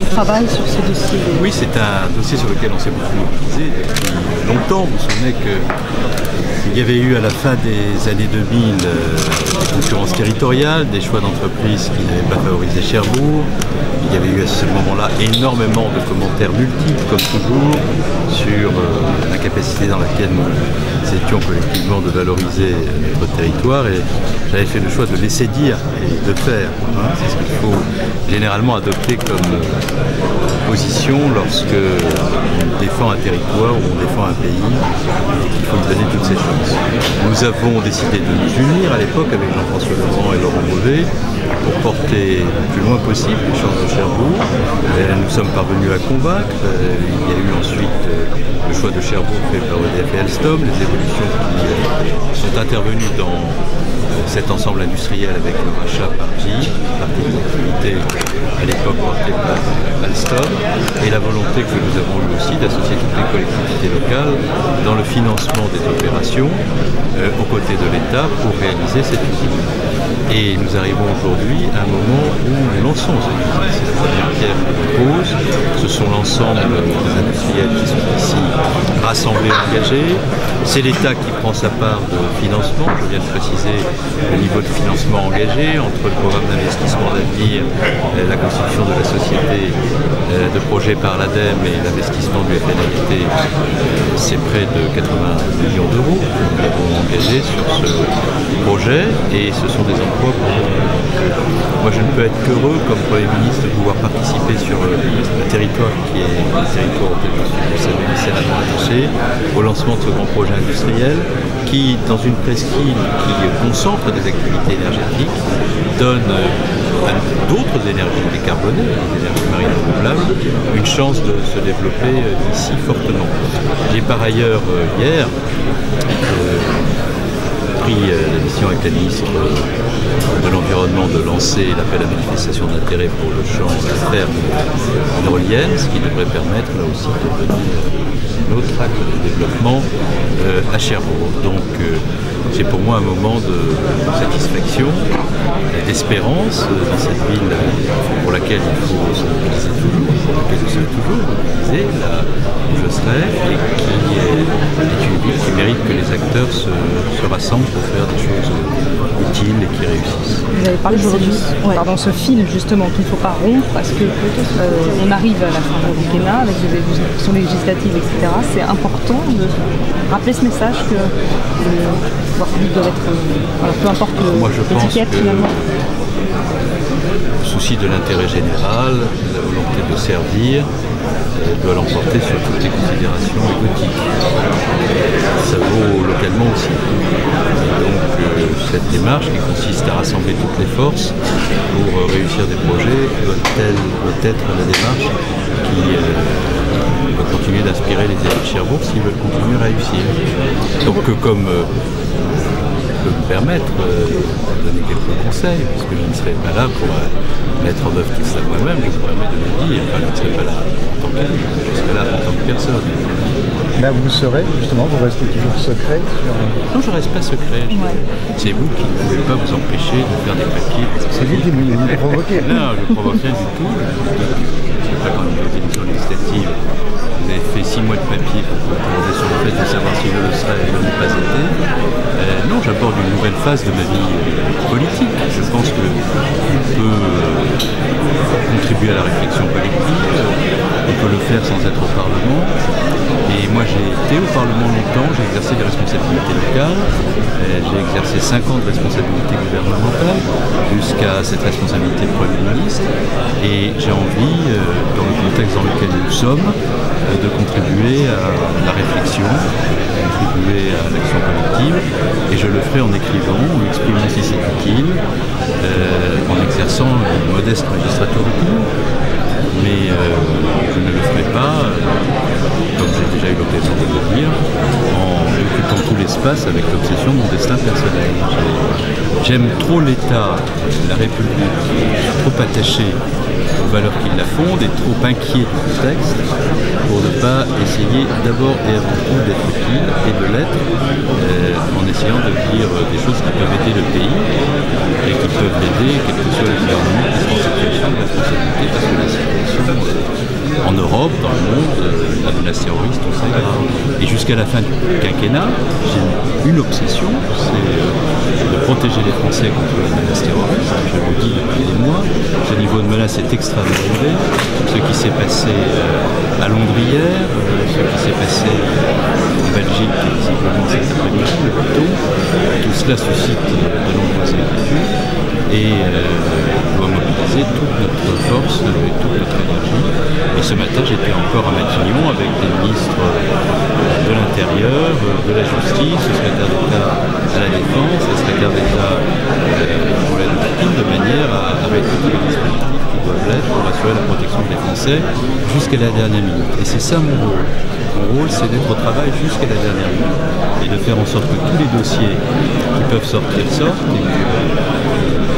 travail sur ce dossier? Oui, c'est un dossier sur lequel on s'est beaucoup mobilisé depuis longtemps. Vous vous souvenez qu'il y avait eu à la fin des années 2000 des concurrences territoriales, des choix d'entreprises qui n'avaient pas favorisé Cherbourg. Il y avait eu à ce moment-là énormément de commentaires multiples, comme toujours, sur l'incapacité dans laquelle nous étions collectivement de valoriser notre territoire. Et j'avais fait le choix de laisser dire et de faire. C'est ce qu'il faut généralement adopter comme position lorsque on défend un territoire ou on défend un pays et qu'il faut lui donner toutes ses chances. Nous avons décidé de nous unir à l'époque avec Jean-François Legrand et Laurent Beauvais pour porter le plus loin possible les chances de Cherbourg. Nous sommes parvenus à convaincre. Il y a eu ensuite le choix de Cherbourg fait par EDF et Alstom, les évolutions qui sont intervenues dans cet ensemble industriel avec le rachat par GE, partie des activités à l'époque portée par Alstom, et la volonté que nous avons eue aussi d'associer toutes les collectivités locales dans le financement des opérations aux côtés de l'État pour réaliser cette usine. Et nous arrivons aujourd'hui à un moment où nous lançons cette usine. C'est la première pierre que l'on pose. Ce sont l'ensemble des industriels qui sont ici rassemblés, engagés. C'est l'État qui prend sa part de financement. Je viens de préciser le niveau de financement engagé entre le programme d'investissement d'avenir, la constitution de la société de projet par l'ADEME et l'investissement du FNAIT. C'est près de 80 millions d'euros que nous avons engagés sur ce projet et ce sont des emplois pour nous. Moi je ne peux être qu'heureux comme Premier ministre de pouvoir participer sur un territoire qui est un territoire auquel je suis, vous savez, viscéralement attaché, au lancement de ce grand projet industriel qui, dans une presqu'île qui concentre des activités énergétiques, donne à d'autres énergies décarbonées, les énergies marines renouvelables, une chance de se développer ici fortement. J'ai par ailleurs hier pris la mission avec la ministre de l'Environnement de lancer l'appel à manifestation d'intérêt pour le champ de la ferme hydrolienne, ce qui devrait permettre là aussi de devenir un autre acte de développement à Cherbourg. Donc c'est pour moi un moment de satisfaction, d'espérance dans cette ville pour laquelle il faut se mobiliser toujours, pour laquelle je serai toujours mobilisé, là où je serai, et qui est une ville qui mérite que les acteurs se rassemblent pour faire des choses utiles et qui réussissent. Vous avez parlé de ce fil justement qu'il ne faut pas rompre parce que on arrive à la fin du quinquennat avec des élections législatives, etc. C'est important de rappeler ce message que le pouvoir public doit être, peu importe l'étiquette finalement. Le souci de l'intérêt général, la volonté de servir, doit l'emporter sur toutes les considérations égotiques. Ça vaut localement aussi. Et donc cette démarche qui consiste à rassembler toutes les forces pour réussir des projets doit être la démarche qui va continuer d'inspirer les élus de Cherbourg s'ils veulent continuer à réussir. Donc comme je peux me permettre de donner quelques conseils, puisque je ne serai pas là pour mettre en œuvre tout ça moi-même, je me permets de le dire, enfin je ne serai pas là en tant qu'élu, je serai là en tant que personne. Là vous serez, justement, vous restez toujours secret sur... Non, je ne reste pas secret. C'est vous qui ne pouvez pas vous empêcher de faire des papiers. C'est vous qui nous provoquez. Non, je ne provoque rien du tout. Je ne sais pas quand une élection législative. Vous avez fait 6 mois de papier pour vous demander sur le fait de savoir si je le serais ou ne pas été. Non, j'aborde une nouvelle phase de ma vie politique. Je pense qu'on peut contribuer à la réflexion collective, on peut le faire sans être au Parlement. Et moi j'ai été au Parlement longtemps, j'ai exercé des responsabilités locales, j'ai exercé 5 ans de responsabilité gouvernementale jusqu'à cette responsabilité de Premier ministre. Et j'ai envie, dans le contexte dans lequel nous sommes, de contribuer à la réflexion, contribuer à l'action collective, et je le ferai en écrivant, en exprimant si c'est utile, en exerçant une modeste magistrature d'opinion. Mais je ne le ferai pas, comme j'ai déjà eu l'occasion de le dire, en occupant tout l'espace passe avec l'obsession de mon destin personnel. J'aime trop l'État, la République, trop attaché aux valeurs qui la fondent et trop inquiet du contexte pour ne pas essayer d'abord et avant tout d'être utile et de l'être en essayant de dire des choses qui peuvent aider le pays et qui peuvent l'aider, quel que soit le gouvernement qui sera en situation de responsabilité, parce que la situation en Europe, dans le monde, la menace terroriste, tout ça est grave. Et jusqu'à la fin du quinquennat, j'ai une obsession, c'est de protéger les Français contre la menace terroriste. Je le dis depuis des mois, ce niveau de menace est extrêmement élevé. Ce qui s'est passé à Londres hier, ce qui s'est passé en Belgique, visiblement cet après-midi, le Piton, tout cela suscite de nombreuses inquiétudes et on doit mobiliser toute notre force et toute notre énergie. Et ce matin, j'étais encore à Matignon avec des ministres de l'Intérieur, de la Justice, le secrétaire d'État à la Défense, le secrétaire d'État pour la doctrine, de manière à mettre tous les dispositifs qui doivent l'être pour assurer la protection des Français jusqu'à la dernière minute. Et c'est ça mon rôle. Mon rôle, c'est d'être au travail jusqu'à la dernière minute et de faire en sorte que tous les dossiers qui peuvent sortir sortent et que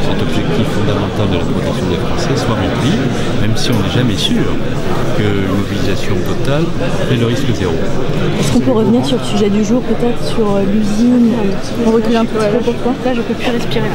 cet objectif fondamental de la protection des Français soit rempli, même si on n'est jamais sûr que une mobilisation totale fait le risque zéro. Est-ce qu'on peut revenir sur le sujet du jour, peut-être sur l'usine? On recule un peu. Pourquoi? Là, je peux plus respirer.